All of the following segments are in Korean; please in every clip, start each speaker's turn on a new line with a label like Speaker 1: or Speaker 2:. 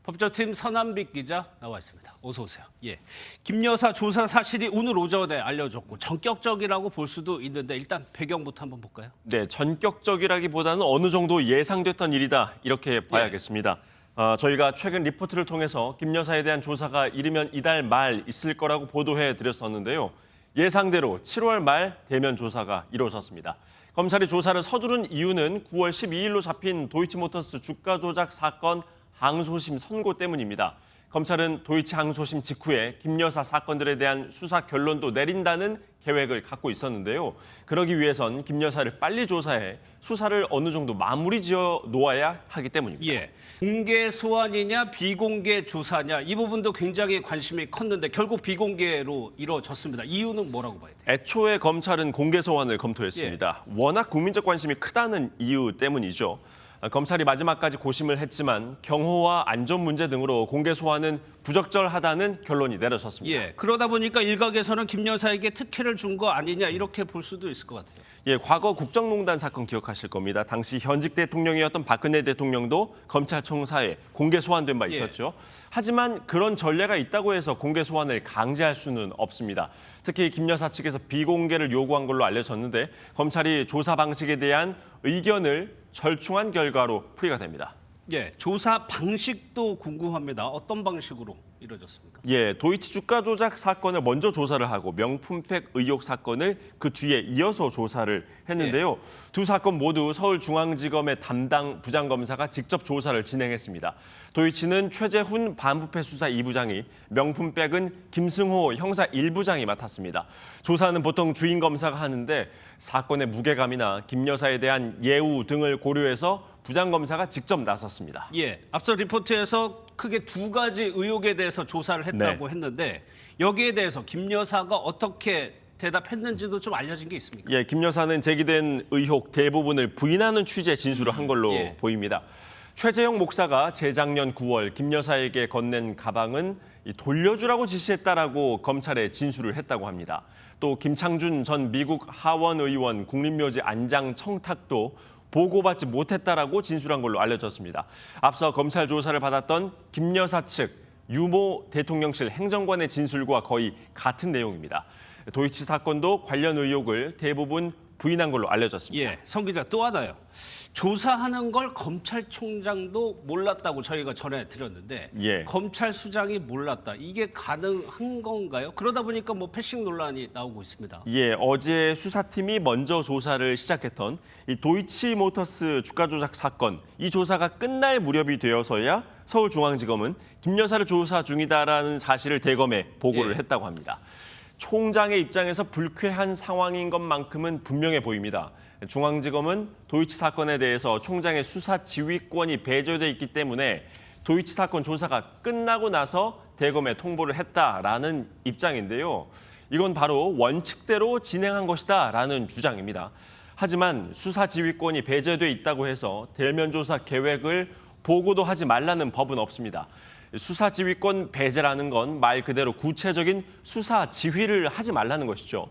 Speaker 1: 법조팀 서남빛 기자 나와 있습니다. 어서 오세요. 예, 김 여사 조사 사실이 오늘 오전에 알려졌고 전격적이라고 볼 수도 있는데 일단 배경부터 한번 볼까요?
Speaker 2: 네, 전격적이라기보다는 어느 정도 예상됐던 일이다 이렇게 봐야겠습니다. 저희가 최근 리포트를 통해서 김 여사에 대한 조사가 이르면 이달 말 있을 거라고 보도해 드렸었는데요. 예상대로 7월 말 대면 조사가 이루어졌습니다. 검찰이 조사를 서두른 이유는 9월 12일로 잡힌 도이치모터스 주가 조작 사건 항소심 선고 때문입니다. 검찰은 도이치 항소심 직후에 김 여사 사건들에 대한 수사 결론도 내린다는 계획을 갖고 있었는데요. 그러기 위해선 김 여사를 빨리 조사해 수사를 어느 정도 마무리 지어 놓아야 하기 때문입니다.
Speaker 1: 예, 공개 소환이냐 비공개 조사냐 이 부분도 굉장히 관심이 컸는데 결국 비공개로 이루어졌습니다. 이유는 뭐라고 봐야 돼요?
Speaker 2: 애초에 검찰은 공개 소환을 검토했습니다. 워낙 국민적 관심이 크다는 이유 때문이죠. 검찰이 마지막까지 고심을 했지만 경호와 안전 문제 등으로 공개 소환은 부적절하다는 결론이 내려졌습니다.
Speaker 1: 예, 그러다 보니까 일각에서는 김 여사에게 특혜를 준 거 아니냐 이렇게 볼 수도 있을 것 같아요.
Speaker 2: 예, 과거 국정농단 사건 기억하실 겁니다. 당시 현직 대통령이었던 박근혜 대통령도 검찰총사에 공개 소환된 바 있었죠. 하지만 그런 전례가 있다고 해서 공개 소환을 강제할 수는 없습니다. 특히 김 여사 측에서 비공개를 요구한 걸로 알려졌는데 검찰이 조사 방식에 대한 의견을 절충한 결과로 풀이가 됩니다.
Speaker 1: 예, 조사 방식도 궁금합니다. 어떤 방식으로 이루어졌습니까?
Speaker 2: 예, 도이치 주가 조작 사건을 먼저 조사를 하고 명품백 의혹 사건을 그 뒤에 이어서 조사를 했는데요. 두 사건 모두 서울중앙지검의 담당 부장검사가 직접 조사를 진행했습니다. 도이치는 최재훈 반부패 수사 2부장이, 명품백은 김승호 형사 1부장이 맡았습니다. 조사는 보통 주인 검사가 하는데 사건의 무게감이나 김 여사에 대한 예우 등을 고려해서 부장검사가 직접 나섰습니다.
Speaker 1: 예, 앞서 리포트에서 크게 두 가지 의혹에 대해서 조사를 했다고 했는데 여기에 대해서 김 여사가 어떻게 대답했는지도 좀 알려진 게 있습니까?
Speaker 2: 예, 김 여사는 제기된 의혹 대부분을 부인하는 취지의 진술을 한 걸로 보입니다. 최재형 목사가 재작년 9월 김 여사에게 건넨 가방은 돌려주라고 지시했다라고 검찰에 진술을 했다고 합니다. 또 김창준 전 미국 하원 의원 국립묘지 안장 청탁도 보고받지 못했다라고 진술한 걸로 알려졌습니다. 앞서 검찰 조사를 받았던 김 여사 측 유모 대통령실 행정관의 진술과 거의 같은 내용입니다. 도이치 사건도 관련 의혹을 대부분 부인한 걸로 알려졌습니다.
Speaker 1: 예, 성 기자 또 하나요. 조사하는 걸 검찰총장도 몰랐다고 저희가 전해드렸는데 검찰수장이 몰랐다. 이게 가능한 건가요? 그러다 보니까 뭐 패싱 논란이 나오고 있습니다.
Speaker 2: 예, 어제 수사팀이 먼저 조사를 시작했던 이 도이치모터스 주가 조작 사건, 이 조사가 끝날 무렵이 되어서야 서울중앙지검은 김 여사를 조사 중이다라는 사실을 대검에 보고를 했다고 합니다. 총장의 입장에서 불쾌한 상황인 것만큼은 분명해 보입니다. 중앙지검은 도이치 사건에 대해서 총장의 수사 지휘권이 배제돼 있기 때문에 도이치 사건 조사가 끝나고 나서 대검에 통보를 했다라는 입장인데요. 이건 바로 원칙대로 진행한 것이다라는 주장입니다. 하지만 수사 지휘권이 배제돼 있다고 해서 대면 조사 계획을 보고도 하지 말라는 법은 없습니다. 수사 지휘권 배제라는 건 말 그대로 구체적인 수사 지휘를 하지 말라는 것이죠.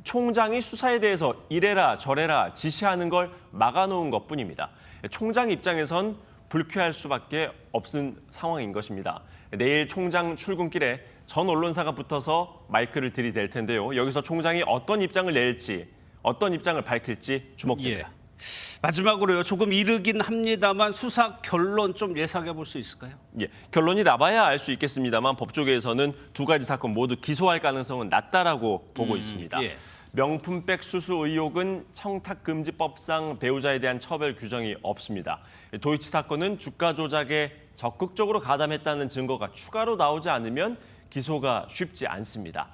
Speaker 2: 총장이 수사에 대해서 이래라 저래라 지시하는 걸 막아놓은 것뿐입니다. 총장 입장에선 불쾌할 수밖에 없는 상황인 것입니다. 내일 총장 출근길에 전 언론사가 붙어서 마이크를 들이댈 텐데요. 여기서 총장이 어떤 입장을 낼지, 어떤 입장을 밝힐지 주목됩니다.
Speaker 1: 예. 마지막으로요. 조금 이르긴 합니다만 수사 결론 좀 예상해 볼 수 있을까요?
Speaker 2: 예, 결론이 나봐야 알 수 있겠습니다만 법조계에서는 두 가지 사건 모두 기소할 가능성은 낮다라고 보고 있습니다. 명품백 수수 의혹은 청탁금지법상 배우자에 대한 처벌 규정이 없습니다. 도이치 사건은 주가 조작에 적극적으로 가담했다는 증거가 추가로 나오지 않으면 기소가 쉽지 않습니다.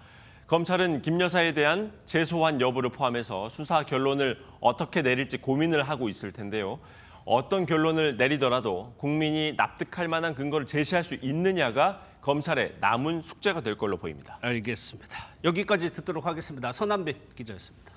Speaker 2: 검찰은 김 여사에 대한 재소환 여부를 포함해서 수사 결론을 어떻게 내릴지 고민을 하고 있을 텐데요. 어떤 결론을 내리더라도 국민이 납득할 만한 근거를 제시할 수 있느냐가 검찰의 남은 숙제가 될 걸로 보입니다.
Speaker 1: 알겠습니다. 여기까지 듣도록 하겠습니다. 서남빛 기자였습니다.